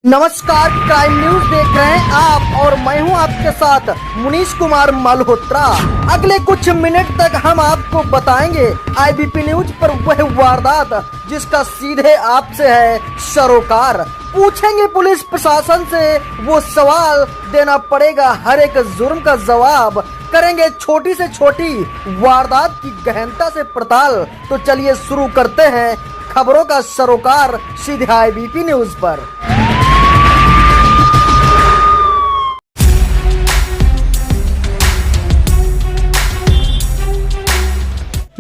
नमस्कार, crime news देख रहे हैं आप और मैं हूं आपके साथ मुनीश कुमार मल्होत्रा। अगले कुछ मिनट तक हम आपको बताएंगे आईबीपी न्यूज पर वह वारदात जिसका सीधे आपसे है सरोकार। पूछेंगे पुलिस प्रशासन से वो सवाल, देना पड़ेगा हर एक जुर्म का जवाब। करेंगे छोटी से छोटी वारदात की गहनता से पड़ताल। तो चलिए शुरू करते हैं खबरों का सरोकार सीधे आईबीपी न्यूज पर।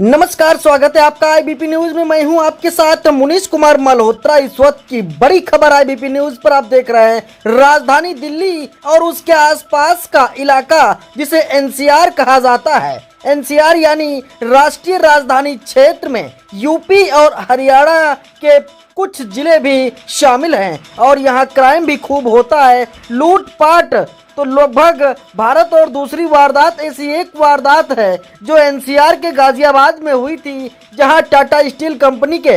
नमस्कार, स्वागत है आपका आईबीपी न्यूज में। मैं हूं आपके साथ मुनीश कुमार मल्होत्रा। इस वक्त की बड़ी खबर आईबीपी न्यूज पर आप देख रहे हैं। राजधानी दिल्ली और उसके आसपास का इलाका जिसे एनसीआर कहा जाता है, एनसीआर यानी राष्ट्रीय राजधानी क्षेत्र में यूपी और हरियाणा के कुछ जिले भी शामिल हैं और यहाँ क्राइम भी खूब होता है, लूटपाट। तो लगभग भारत और दूसरी वारदात ऐसी एक वारदात है जो एनसीआर के गाजियाबाद में हुई थी, जहां टाटा स्टील कंपनी के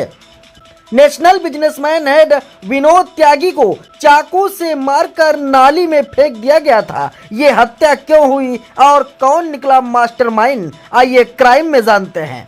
नेशनल बिजनेसमैन हेड विनोद त्यागी को चाकू से मारकर नाली में फेंक दिया गया था। ये हत्या क्यों हुई और कौन निकला मास्टरमाइंड, आइए क्राइम में जानते हैं।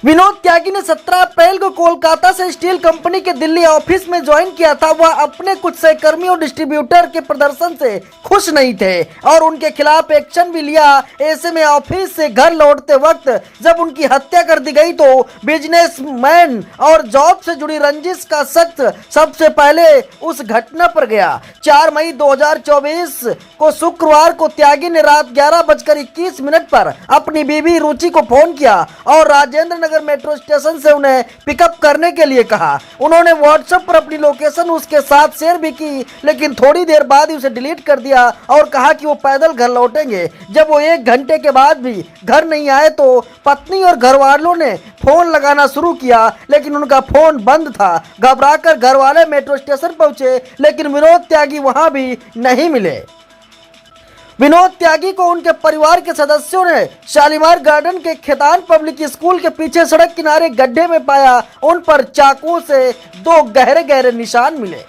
विनोद त्यागी ने 17 अप्रैल को कोलकाता से स्टील कंपनी के दिल्ली ऑफिस में ज्वाइन किया था। वह अपने कुछ सहकर्मी और डिस्ट्रीब्यूटर के प्रदर्शन से खुश नहीं थे और उनके खिलाफ एक्शन भी लिया। ऐसे में ऑफिस से घर लौटते वक्त जब उनकी हत्या कर दी गई तो बिजनेसमैन और जॉब से जुड़ी रंजिश का शक सबसे पहले उस घटना पर गया। 4 मई 2024 को शुक्रवार को त्यागी ने रात 11:21 पर अपनी बीवी रुचि को फोन किया और राजेंद्र नगर मेट्रो स्टेशन से उन्हें पिकअप करने के लिए कहा। उन्होंने व्हाट्सएप पर अपनी लोकेशन उसके साथ शेयर भी की, लेकिन थोड़ी देर बाद ही उसे डिलीट कर दिया और कहा कि वो पैदल घर लौटेंगे। जब वो 1 घंटे के बाद भी घर नहीं आए तो पत्नी और घर वालों ने फोन लगाना शुरू किया, लेकिन उनका फोन बंद था। घबराकर घर वाले मेट्रो स्टेशन पहुंचे, लेकिन विनोद त्यागी वहां भी नहीं मिले। विनोद त्यागी को उनके परिवार के सदस्यों ने शालीमार गार्डन के खेतान पब्लिक स्कूल के पीछे सड़क किनारे गड्ढे में पाया। उन पर चाकू से 2 गहरे गहरे निशान मिले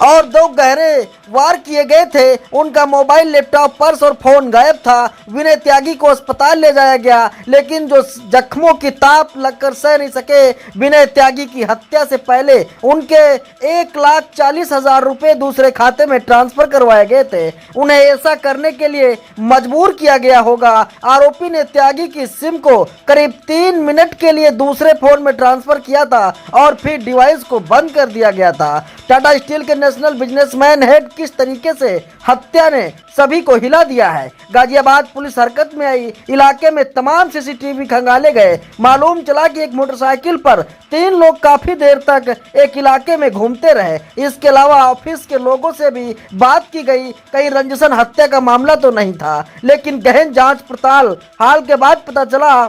और 2 गहरे वार किए गए थे। उनका मोबाइल, लैपटॉप, पर्स और फोन गायब था। विनय त्यागी को अस्पताल ले जाया गया, लेकिन जो जख्मों की ताप लगकर सह नहीं सके। विनय त्यागी की हत्या से पहले उनके 1,40,000 रुपए दूसरे खाते में ट्रांसफर करवाए गए थे। उन्हें ऐसा करने के लिए मजबूर किया गया होगा। आरोपी ने त्यागी की सिम को करीब 3 मिनट के लिए दूसरे फोन में ट्रांसफर किया था और फिर डिवाइस को बंद कर दिया गया था। टाटा स्टील के नेशनल बिजनेसमैन हेड किस तरीके से हत्या ने सभी को हिला दिया है। गाजियाबाद पुलिस हरकत में आई। इलाके में तमाम सीसीटीवी खंगाले गए। मालूम चला कि एक मोटरसाइकिल पर 3 लोग काफी देर तक एक इलाके में घूमते रहे। इसके अलावा ऑफिस के लोगों से भी बात की गई। कहीं रंजिशन हत्या का मामला तो नहीं था, लेकिन गहन जांच पड़ताल हाल के बाद पता चला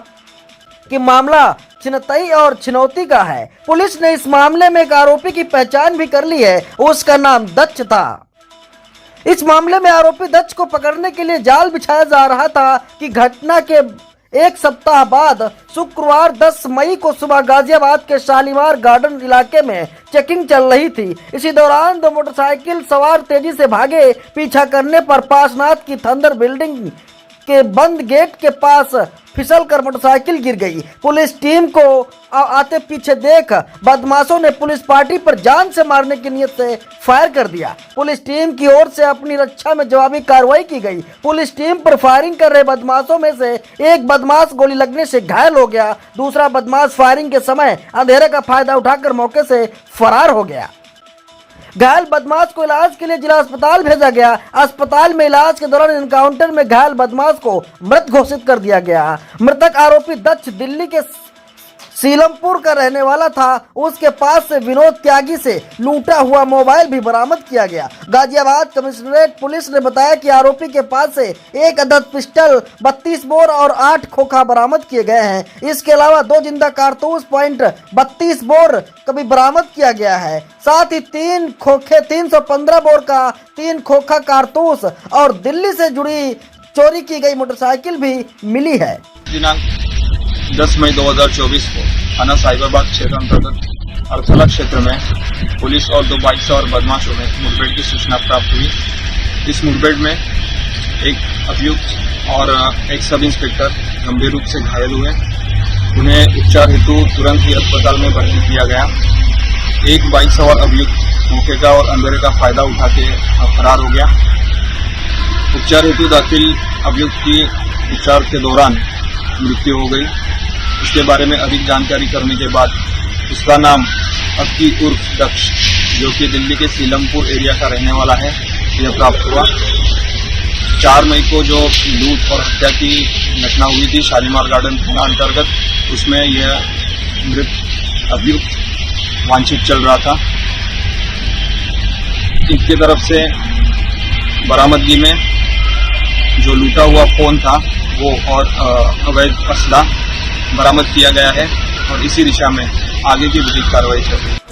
कि मामला छिनतई और छिनौती का है। पुलिस ने इस मामले में एक आरोपी की पहचान भी कर ली है। उसका नाम दत्त था। इस मामले में आरोपी दत्त को पकड़ने के लिए जाल बिछाया जा रहा था कि घटना के 1 सप्ताह बाद शुक्रवार 10 मई को सुबह गाजियाबाद के शालीमार गार्डन इलाके में चेकिंग चल रही थी। इसी दौरान 2 मोटरसाइकिल सवार तेजी से भागे। पीछा करने पर पासनाथ की थंदर बिल्डिंग के बंद गेट के पास फिसलकर मोटरसाइकिल गिर गई। पुलिस टीम को आते पीछे देख बदमाशों ने पुलिस पार्टी पर जान से मारने की नियत से फायर कर दिया। पुलिस टीम की ओर से अपनी रक्षा में जवाबी कार्रवाई की गई। पुलिस टीम पर फायरिंग कर रहे बदमाशों में से एक बदमाश गोली लगने से घायल हो गया। दूसरा बदमाश फायरिंग के समय अंधेरे का फायदा उठाकर मौके से फरार हो गया। घायल बदमाश को इलाज के लिए जिला अस्पताल भेजा गया। अस्पताल में इलाज के दौरान एनकाउंटर में घायल बदमाश को मृत घोषित कर दिया गया। मृतक आरोपी दत्त दिल्ली के सीलमपुर का रहने वाला था। उसके पास से विनोद त्यागी से लूटा हुआ मोबाइल भी बरामद किया गया। गाजियाबाद कमिश्नरेट पुलिस ने बताया कि आरोपी के पास से 1 अदद पिस्टल, 32 बोर और 8 खोखा बरामद किए गए हैं। इसके अलावा 2 जिंदा कारतूस .32 बोर का भी बरामद किया गया है। साथ ही 3 खोखे 315 बोर का 3 खोखा कारतूस और दिल्ली से जुड़ी चोरी की गई मोटरसाइकिल भी मिली है। दिनांक 10 मई 2024 को थाना साहिबाबाद क्षेत्र अंतर्गत अरथला क्षेत्र में पुलिस और 2 बाइक सवार बदमाशों में मुठभेड़ की सूचना प्राप्त हुई। इस मुठभेड़ में एक अभियुक्त और एक सब इंस्पेक्टर गंभीर रूप से घायल हुए। उन्हें उपचार हेतु तुरंत ही अस्पताल में भर्ती किया गया। एक बाइक सवार अभियुक्त मौके का और अंधेरे का फायदा उठा के फरार हो गया। उपचार हेतु दाखिल अभियुक्त की उपचार के दौरान मृत्यु हो गई। इसके बारे में अधिक जानकारी करने के बाद उसका नाम अक्की उर्फ दक्ष, जो कि दिल्ली के सीलमपुर एरिया का रहने वाला है, यह प्राप्त हुआ। 4 मई को जो लूट और हत्या की घटना हुई थी शालीमार गार्डन थाना अंतर्गत, उसमें यह मृत अभियुक्त वांछित चल रहा था। इनकी तरफ से बरामदगी में जो लूटा हुआ फोन था वो और अवैध असला बरामद किया गया है और इसी दिशा में आगे की विधिक कार्रवाई चल रही है।